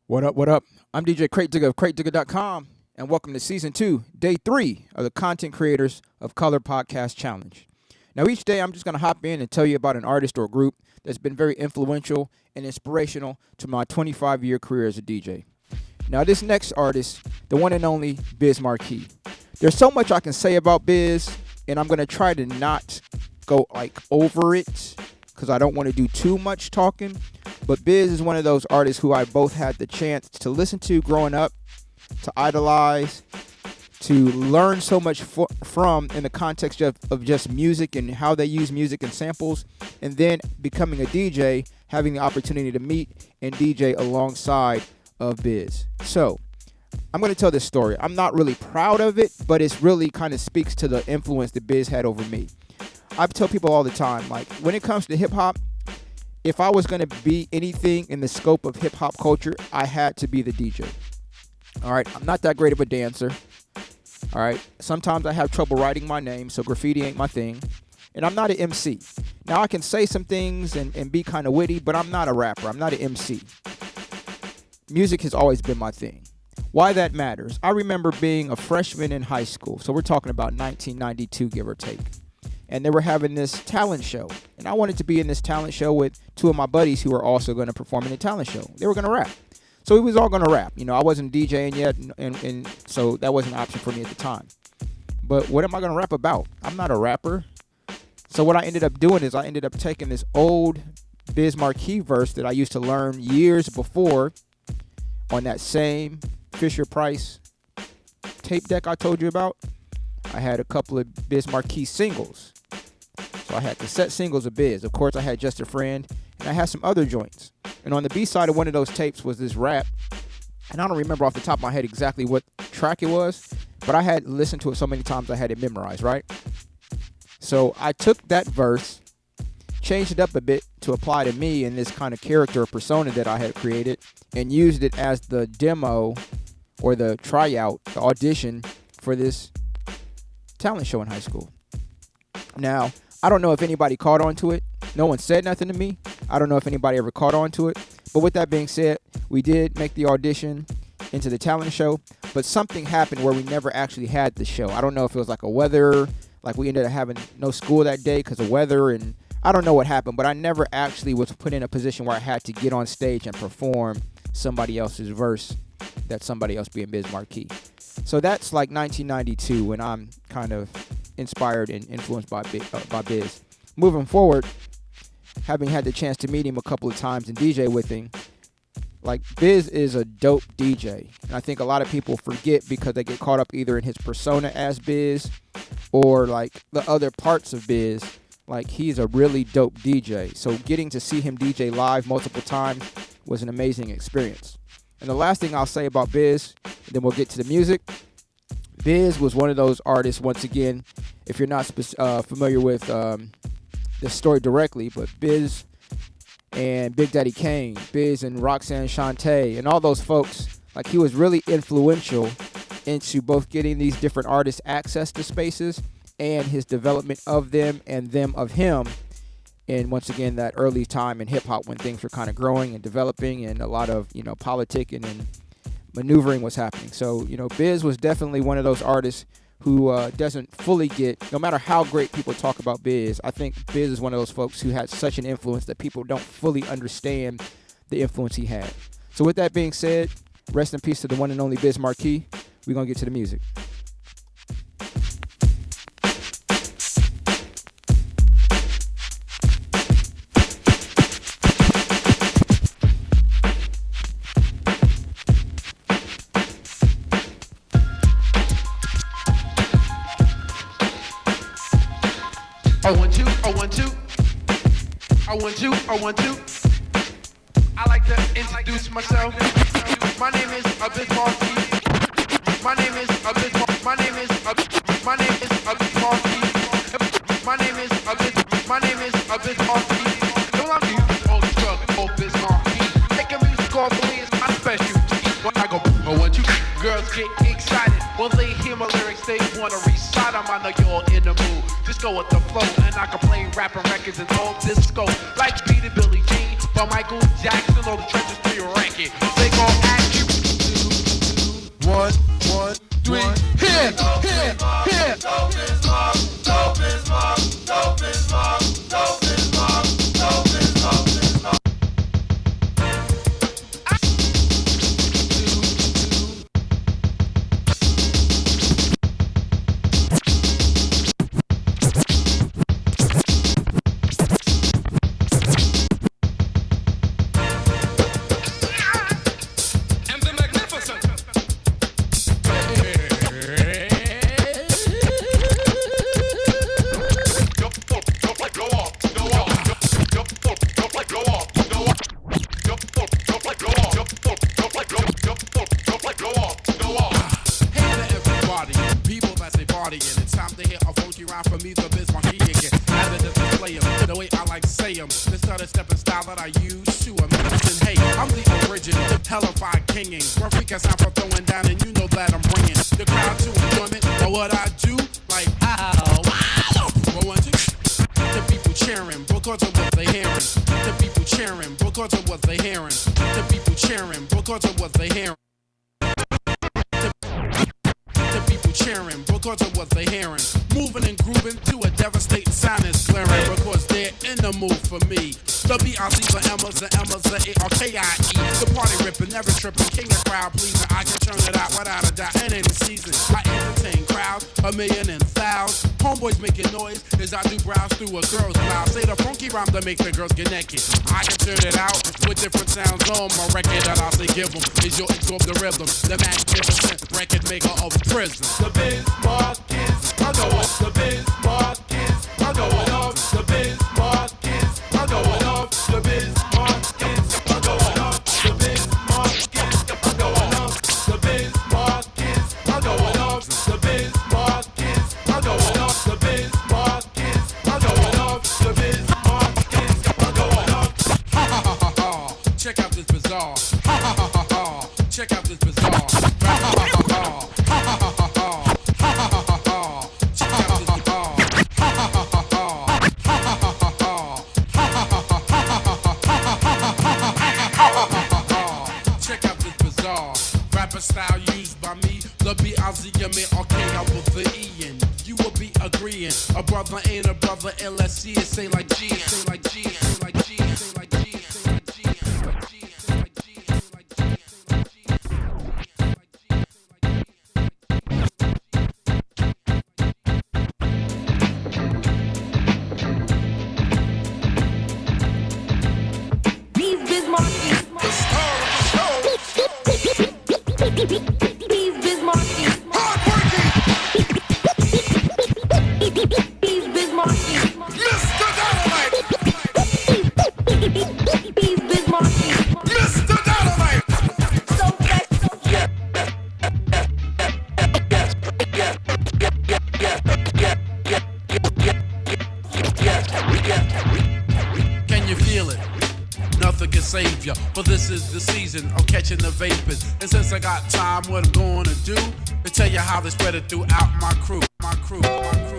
What up, what up? I'm DJ Crate Digger of CrateDigger.com, and welcome to Season 2, Day 3 of the Content Creators of Color Podcast Challenge. Now, each day I'm just going to hop in and tell you about an artist or group that's been very influential and inspirational to my 25-year career as a DJ. Now, this next artist, the one and only BIZ MARKIE. There's so much I can say about BIZ, and I'm going to try to not go over it because I don't want to do too much talking. But BIZ is one of those artists who I both had the chance to listen to growing up, to idolize, to learn so much from in the context of just music and how they use music and samples, and then becoming a DJ, having the opportunity to meet and DJ alongside of BIZ. So I'm going to tell this story. I'm not really proud of it, but it really kind of speaks to the influence that BIZ had over me. I tell people all the time, like, when it comes to hip-hop, if I was going to be anything in the scope of hip-hop culture, I had to be the DJ. All right, I'm not that great of a dancer. All right, sometimes I have trouble writing my name, so graffiti ain't my thing. And I'm not an MC. Now, I can say some things and be kind of witty, but I'm not a rapper. I'm not an MC. Music has always been my thing. Why that matters, I remember being a freshman in high school, so we're talking about 1992, give or take. And they were having this talent show. And I wanted to be in this talent show with two of my buddies who were also going to perform in the talent show. They were going to rap. So we was all going to rap. You know, I wasn't DJing yet, and so that wasn't an option for me at the time. But what am I going to rap about? I'm not a rapper. So what I ended up doing is I ended up taking this old BIZ MARKIE verse that I used to learn years before on that same Fisher-Price tape deck I told you about. I had a couple of BIZ MARKIE singles. So I had cassette singles of BIZ. Of course, I had Just a Friend, and I had some other joints. And on the B side of one of those tapes was this rap. And I don't remember off the top of my head exactly what track it was, but I had listened to it so many times I had it memorized, right? So I took that verse, changed it up a bit to apply to me in this kind of character or persona that I had created, and used it as the demo or the tryout, the audition for this talent show in high school. Now, I don't know if anybody caught on to it. No one said nothing to me. I don't know if anybody ever caught on to it. But with that being said, we did make the audition into the talent show, but something happened where we never actually had the show. I don't know if it was like a weather, like we ended up having no school that day because of weather, and I don't know what happened, but I never actually was put in a position where I had to get on stage and perform somebody else's verse, that somebody else being BIZ MARKIE. So that's like 1992 when I'm kind of inspired and influenced by BIZ. Moving forward, having had the chance to meet him a couple of times and DJ with him, like, BIZ is a dope DJ. And I think a lot of people forget because they get caught up either in his persona as BIZ or like the other parts of BIZ. Like, he's a really dope DJ. So getting to see him DJ live multiple times was an amazing experience. And the last thing I'll say about BIZ, then we'll get to the music. BIZ was one of those artists, once again, if you're not familiar with the story directly, but BIZ and Big Daddy Kane, BIZ and Roxanne Shante, and all those folks, like, he was really influential into both getting these different artists access to spaces and his development of them and them of him. And once again, that early time in hip-hop when things were kind of growing and developing and a lot of, politicking and maneuvering was happening. So, BIZ was definitely one of those artists who doesn't fully get, no matter how great people talk about BIZ, I think BIZ is one of those folks who had such an influence that people don't fully understand the influence he had. So with that being said, rest in peace to the one and only BIZ MARKIE. We're going to get to the music. I want to. I like to introduce myself. My name is BIZ MARKIE. My name is BIZ MARKIE. My name is BIZ MARKIE. My name is BIZ MARKIE. Don't like you, old drug, old BIZ MARKIE. Making music all the way is my specialty. When I go, I want you. Girls get excited when they hear my lyrics. They wanna recite them. I know you're in the mood. Just go with the flow, and I can play rapping records and all disco. Like Peter, Billie Jean, but Michael Jackson, all the trenches to your record. They gon' act nullified kinging. Perfect sound for throwing down, and you know that I'm bringing the crowd to enjoyment. But what I do, like, well, one, two. The people cheering because of what they hearing. The people cheering because of what they hearing. The people cheering because of what they hearing. The people cheering because of what they hearing. Moving and grooving to a devastating sound is glaring because they're in the mood for me. The B.I.Z. for Emma's, the Emma's, the A.R.K.I.E. The party ripping, never tripping, king of crowd pleasing. I can turn it out without a doubt, and in the season. I entertain crowds, 1,000,000. Homeboys making noise as I do browse through a girl's blouse. Say the funky rhyme to make the girls get naked. I can turn it out with different sounds on my record that I say give them. Is your absorb the rhythm, the magnificent record maker of prison. The Biz Markies are going, the Biz Markies are going off, the Biz Markies are going off, the Biz Markies are going off, the Biz Markies are going off, the Biz Markies are going off, the Biz Markies are going off, the Biz Markies are going off, the Biz Markies are going off. Ha ha ha ha ha! Check out this bizarre. Ha ha ha ha ha! Check out this bizarre. Ha ha ha ha ha! Ha ha ha ha ha! Ha ha ha ha ha! Check out this bizarre. Ha ha ha ha ha! Ha ha ha ha ha! Ha ha ha ha ha! Check out this bizarre rapper style used by me. The B.I.Z. M.A.R.K.I. with the E and you will be agreeing. A brother ain't a brother unless see it. Say like G, say like G, say like G, say like G, say like G, say like G, say like G, say like G, say like G, say like G, say These Biz Markies. the star of the show. These Biz Markies. Hard-working These Biz Markies. Mr. Dynamite. These Biz Markies. Mr. Dynamite. So fresh, so fresh. Can you feel it? Nothing can save ya, but this is the season of catching the vapors. And since I got time, what I'm going to do, to tell you how they spread it throughout my crew, my crew, my crew.